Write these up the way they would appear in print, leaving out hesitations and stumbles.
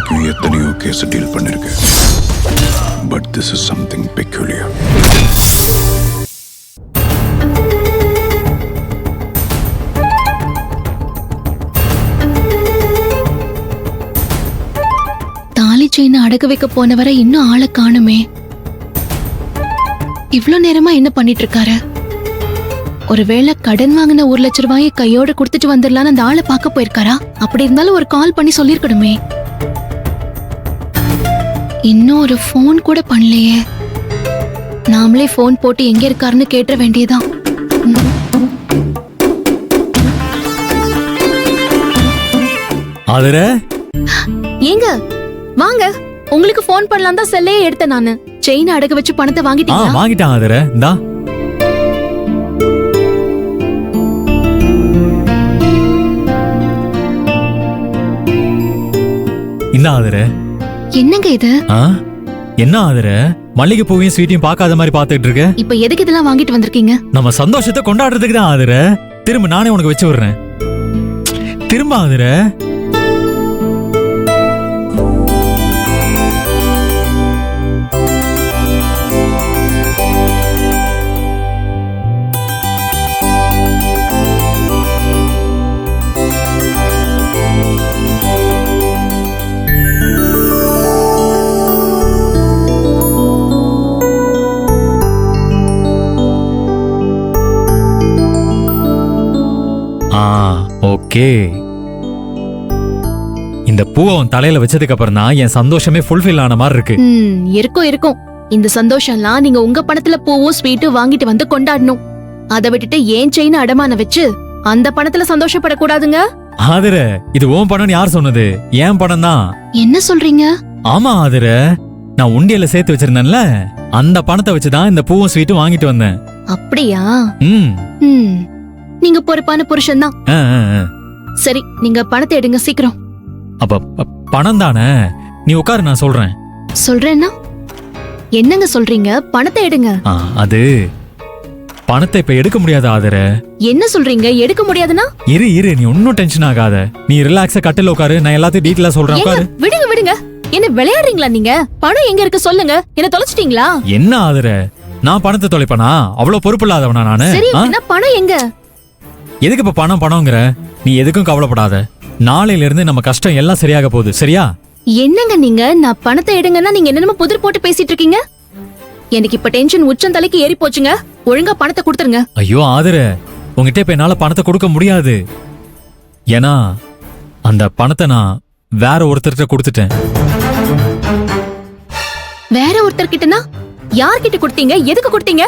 வரைக்கும் எத்தனையோ case deal பண்ணிருக்கேன். But this is something peculiar. தாலி செயினை அடகு வைக்க போனவரை இன்னும் ஆளை காணுமே. இவ்ளோ நேரமா என்ன பண்ணிட்டு இருக்காரு? ஒருவேளை கடன் வாங்கின 1 லட்சம் ரூபாயை கையோட கொடுத்துட்டு வந்துடலான்னு அந்த ஆளை பார்க்க போயிருக்காரா? அப்படி இருந்தாலும் ஒரு கால் பண்ணி சொல்லிருக்கணுமே. இன்னும் ஒரு போன் கூட பண்ணலையே. நாமளே போன் போட்டு எங்க இருக்காருன்னு கேட்ட வேண்டியதான். ஏங்க வாங்க, உங்களுக்கு போன் பண்ணலாம் தான் செல்லையே எடுத்தேன் நானு. செயின் அடகு வச்சு பணத்தை வாங்கிட்டீங்களா? வாங்கிட்டான் ஆதர. இந்தா என்ன ஆதர? என்னங்க இது? என்ன ஆதர? மல்லிகை பூவையும் ஸ்வீட்டையும் பார்க்காத மாதிரி பார்த்துட்டு இருக்க. இப்ப எதுக்கு இதெல்லாம் வாங்கிட்டு வந்திருக்கீங்க? நம்ம சந்தோஷத்தை கொண்டாடுறதுக்கு தான் ஆதர. திரும்ப நானே உனக்கு வச்சு விடுறேன். திரும்ப ஆதர. ஓகே, இந்த பூவை உன் தலையில வச்சதுக்கு அப்புறம் தான் என் சந்தோஷமே ஃபுல்ஃபில் ஆன மாதிரி இருக்கு. இருக்கும். இந்த சந்தோஷம்லாம் நீங்க உங்க பணத்துல பூவும் ஸ்வீட்டும் வாங்கிட்டு வந்து கொண்டாடணும். அதை விட்டுட்டு ஏன் செயின் அடமான வச்சு அந்த பணத்துல சந்தோஷப்படக்கூடாதுங்க. ஆதர, இது உன் பணம் யார் சொன்னது? ஏன் பணம் தான். என்ன சொல்றீங்க? ஆமா ஆதர, நான் உண்டியல சேர்த்து வச்சிருந்தேன்ல, அந்த பணத்தை வச்சுதான் இந்த பூவும் ஸ்வீட்டும் வாங்கிட்டு வந்தேன். அப்படியா? நீங்க பொறுப்பான புருஷன் தான். சரி, நீங்க பணத்தை எடுங்க சீக்கிரம். அப்ப பணம் தானே? நீ உட்காரு, நான் சொல்றேன். சொல்றேன்னா என்னங்க சொல்றீங்க? பணத்தை எடுங்க. அது பணத்தை இப்ப எடுக்க முடியாத ஆதர. என்ன சொல்றீங்க? எடுக்க முடியாதுன்னா? இரு, நீ ஒன்னும் டென்ஷன் ஆகாத. நீ ரிலாக்ஸா கட்டில உட்காரு, நான் எல்லாத்தையும் டீட்டெயிலா சொல்றேன். உட்காரு. விடுங்க. என்ன விளையாடுறீங்களா நீங்க? பணம் எங்க இருக்கு சொல்லுங்க. என்ன தொலைச்சிட்டீங்களா? என்ன ஆதர, நான் பணத்தை தொலைப்பனா? அவ்வளவு பொறுப்பு இல்லாதவனா நானு? சரி, பணம் எங்க? எதுக்கு இப்ப பணம்ங்கிற? நீ எதுக்கும் கவலைப்படாத. நாளையில இருந்து நம்ம கஷ்டம் எல்லாம் சரியாக போகுது, சரியா? என்னங்க நீங்க? நான் பணத்தை எடுங்கன்னா நீங்க என்னென்னமோ புதிர் போட்டு பேசிட்டு இருக்கீங்க. எனக்கு இப்ப டென்ஷன் உச்சம் தலைக்கு ஏறி போச்சுங்க. ஒழுங்கா பணத்தை கொடுத்துருங்க. ஐயோ ஆதர, உங்ககிட்ட இப்ப என்னால பணத்தை கொடுக்க முடியாது. ஏன்னா அந்த பணத்தை நான் வேற ஒருத்தர்கிட்ட கொடுத்துட்டேன். வேற ஒருத்தர்கிட்டனா? யார்கிட்ட கொடுத்தீங்க? எதுக்கு கொடுத்தீங்க?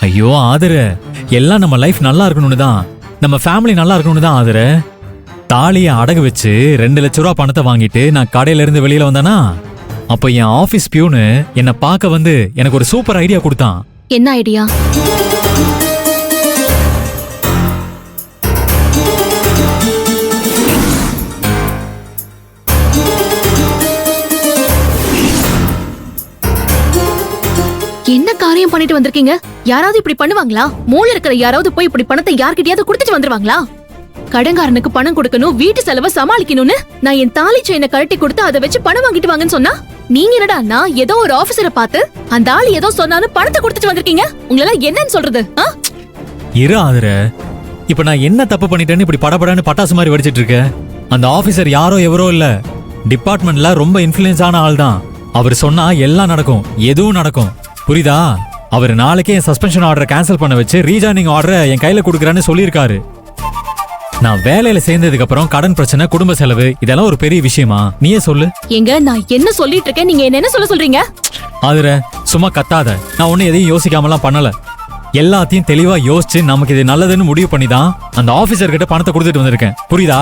ஐயோ ஆதர, எல்லாம் நம்ம லைஃப் நல்லா இருக்கணும்னு தான், நம்ம ஃபேமிலி நல்லா இருக்கணும்னு தான் ஆதர. தாலியை அடகு வச்சு 2 லட்சம் ரூபா பணத்தை வாங்கிட்டு நான் கடையில இருந்து வெளியில வந்தானா, அப்ப என் ஆபீஸ் பியூனு என்ன பார்க்க வந்து எனக்கு ஒரு சூப்பர் ஐடியா கொடுத்தான். என்ன ஐடியா? என்ன காரியம் பண்ணிட்டு வந்திருக்கீங்க? யாராவது இப்படி பண்ணுவாங்களா? மூளை இருக்கிற யாராவது போய் இப்படி பணத்தை யார்கிட்டயாவது கொடுத்துட்டு வந்துருவாங்களா? கடன்காரனுக்கு பணம் கொடுக்கணும், வீட்டு செலவை சமாளிக்கணும்னு நான் என் தாலி செயினை கழட்டி கொடுத்து அதை வச்சு பணம் வாங்கிட்டு வாங்கன்னு சொன்னா, நீங்க என்னடா நான் ஏதோ ஒரு ஆபீசரை பார்த்து அந்த ஆளு ஏதோ சொன்னாலும் பணத்தை கொடுத்துட்டு வந்திருக்கீங்க. உங்களெல்லாம் என்னன்னு சொல்றது? இரு ஆதர, இப்ப நான் என்ன தப்பு பண்ணிட்டேன்னு இப்படி படபடன்னு பட்டாசு மாதிரி வெடிச்சிட்டு இருக்க? அந்த ஆபீசர் யாரோ எவரோ இல்ல, டிபார்ட்மெண்ட்ல ரொம்ப இன்ஃப்ளூயன்ஸ் ஆன ஆள் தான். அவர் சொன்னா எல்லாம் நடக்கும், எதுவும் நடக்கும், புரியுதா? அவர் நாளைக்கே என் சஸ்பென்ஷன் ஆர்டரை கேன்சல் பண்ண வச்சு ரீஜாயினிங் ஆர்டரை என் கையில கொடுக்கறான்னு சொல்லியிருக்காரு. நான் வேலையில சேர்ந்ததுக்கு அப்புறம் கடன் பிரச்சனை, குடும்ப செலவு, இதெல்லாம் ஒரு பெரிய விஷயமா? நீயே சொல்லு. எங்க நான் என்ன சொல்லிட்டு இருக்கேன், நீங்க என்ன சொல்றீங்க? ஆதர, சும்மா கத்தாத. நான் ஒண்ணு எதையும் யோசிக்காமலாம் பண்ணல. எல்லாத்தையும் தெளிவா யோசிச்சு நமக்கு இது நல்லதுன்னு முடிவு பண்ணி தான் அந்த ஆபீசர் கிட்ட பணத்தை கொடுத்துட்டு வந்திருக்கேன், புரியுதா?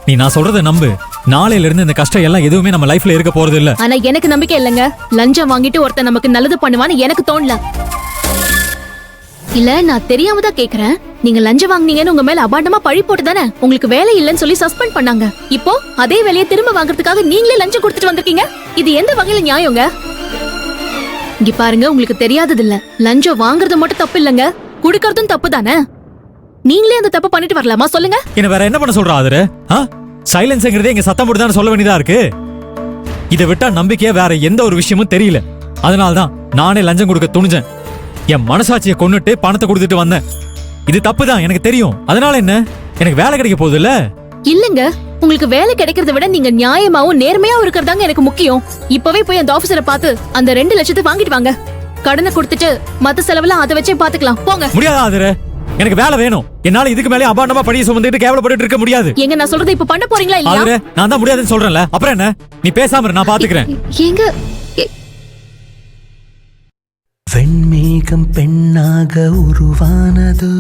நீ நான் சொல்றத நம்பு. நாளையில இருந்து இந்த கஷ்டம் எல்லாம் எதுவுமே நம்ம லைஃப்ல இருக்க போறது இல்ல. ஆனா எனக்கு நம்பிக்கை இல்லங்க. லஞ்சம் வாங்கிட்டு ஒருத்தன் நமக்கு நல்லது பண்ணுவான்னு எனக்கு தோணல. இல்ல, நான் தெரியாம தான் கேக்குறேன். நீங்க லஞ்சம் வாங்குனீங்கன்னு உங்க மேல அபாண்டமா பழி போட்டு தானே உங்களுக்கு வேலை இல்லன்னு சொல்லி சஸ்பெண்ட் பண்ணாங்க. இப்போ அதே வேலையை திரும்ப வாங்குறதுக்காக நீங்களே லஞ்சம் கொடுத்துட்டு வந்திருக்கீங்க. இது எந்த வகையில நியாயங்க? இங்க பாருங்க, உங்களுக்கு தெரியாதது இல்ல. லஞ்சம் வாங்குறது மட்டும் தப்பு இல்லங்க, குடுக்கறதும் தப்பு தானே. நீங்களே அந்த தப்பு பண்ணிட்டு வரலாமா சொல்லுங்க? என்ன வேற என்ன பண்ண சொல்றா ஆதர? சைலன்ஸ்ங்கிறதே இங்க சத்தம் போட்டு தானே சொல்ல வேண்டியதா இருக்கு. இதை விட்டா நம்பிக்கையா வேற எந்த ஒரு விஷயமும் தெரியல. அதனால்தான் நானே லஞ்சம் கொடுக்க துணிஞ்சேன். என் மனசாட்சியை கொன்னுட்டு பணத்தை கொடுத்துட்டு வந்தேன். இது தப்புதான் எனக்கு தெரியும். அதனால என்ன, எனக்கு வேலை கிடைக்க போகுது இல்ல? இல்லங்க, உங்களுக்கு வேலை கிடைக்கிறத விட நீங்க நியாயமாவும் நேர்மையாவும் இருக்கிறதாங்க எனக்கு முக்கியம். இப்பவே போய் அந்த ஆபீசரை பார்த்து அந்த 2 லட்சத்தை வாங்கிட்டு வாங்க. கடனை கொடுத்துட்டு மத்த செலவெல்லாம் அதை வச்சே பாத்துக்கலாம். போங்க. முடியாது ஆதிர, எனக்கு வேலை வேணும். என்னால இதுக்கு மேலே அபாண்டமா பழிய சுமந்துட்டு கேவலப்பட்டு இருக்க முடியாது. எங்க நான் சொல்றது இப்ப பண்ண போறீங்களா இல்லையா? ஆதிர, நான் தான் முடியாதுன்னு சொல்றேன்ல, அப்புறம் என்ன? நீ பேசாம இரு, நான் பாத்துக்கிறேன். எங்க வெண்மேகம் பெண்ணாக உருவானதோ,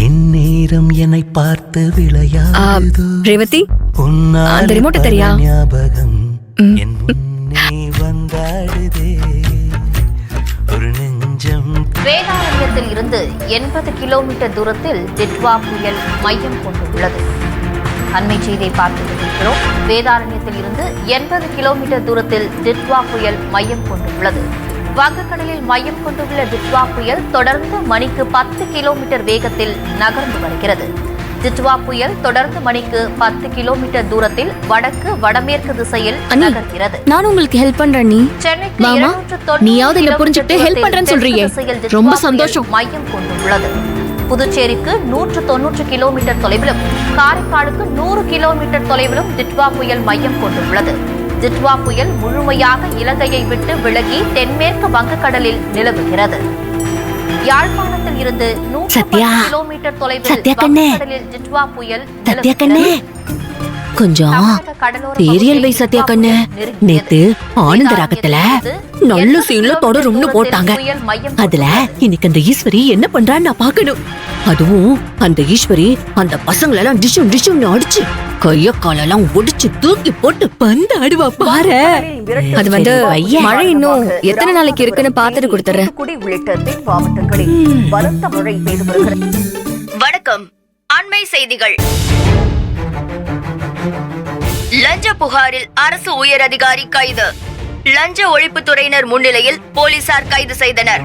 இந்நேரம் என்னை பார்த்து விளையாடுதோ. ரேவதி, உன்னால் அந்த remote தெரியா? ஞாபகம் என் முன்னே வந்தாடுதே ஒரு நெஞ்சம். வேதாரண்யத்தில் இருந்து 80 கிலோமீட்டர் தூரத்தில் டிட்வா புயல் மையம் கொண்டுள்ளது. அண்மை செய்தியை பார்த்து வருகிறோம். வேதாரண்யத்தில் இருந்து 80 கிலோமீட்டர் தூரத்தில் டிட்வா புயல் மையம் கொண்டுள்ளது. வங்கக்கடலில் மையம் கொண்டுள்ள டிட்வா புயல் தொடர்ந்து மணிக்கு 10 கிலோமீட்டர் வேகத்தில் நகர்ந்து வருகிறது. டிட்வா புயல் தொடர்ந்து மணிக்கு 10 கிலோமீட்டர் தூரத்தில் வடக்கு வடமேற்கு திசையில் நகர்கிறது. நான் உங்களுக்கு ஹெல்ப் பண்றேன். சென்னைக்கு மாமா, 290 நீயாவது என்ன புரிஞ்சுட்டு ஹெல்ப் பண்றேன்னு சொல்றியே. ரொம்ப சந்தோஷம். மையம் கொண்டுள்ளது. புதுச்சேரிக்கு 190 கிலோமீட்டர் தொலைவிலும் காரைக்காலுக்கு 100 கிலோமீட்டர் தொலைவிலும் டிட்வா புயல் மையம் கொண்டுள்ளது. டிட்வா புயல் முழுமையாக இலங்கையை விட்டு விலகி தென்மேற்கு வங்கக்கடலில் நிலவுகிறது. யாழ்ப்பாணத்தில் இருந்து 110 கிலோமீட்டர் தொலைவில் வங்கக்கடலில் டிட்வா புயல் நிலவுகிறது. கொஞ்சம் சீரியல் வை சத்யா கண்ணு. நேத்து ஆனந்த ராகத்துல நல்ல சீன்ல தொடரும்னு போட்டாங்க. அதுல இன்னைக்கு அந்த ஈஸ்வரி என்ன பண்றான்னு நான் பாக்கணும். அதுவும் அந்த ஈஸ்வரி அந்த பசங்களெல்லாம் டிஷும் டிஷும்னு அடிச்சு கைய காலெல்லாம் ஒடிச்சு தூக்கி போட்டு பந்து ஆடுவா பாரு. அது வந்து மழை இன்னும் எத்தனை நாளைக்கு இருக்குன்னு பாத்துட்டு கொடுத்துறேன். உள்ளிட்ட தென் மாவட்டங்களில் பலத்த மழை பெய்து வருகிறது. வணக்கம். அண்மை செய்திகள். லஞ்ச புகாரில் அரசு உயர் அதிகாரி கைது. லஞ்ச ஒழிப்புத்துறையினர் முன்னிலையில் போலீசார் கைது செய்தனர்.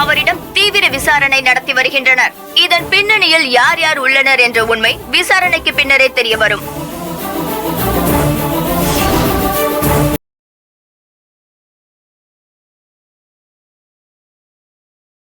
அவரிடம் தீவிர விசாரணை நடத்தி வருகின்றனர். இதன் பின்னணியில் யார் யார் உள்ளனர் என்ற உண்மை விசாரணைக்கு பின்னரே தெரியவரும்.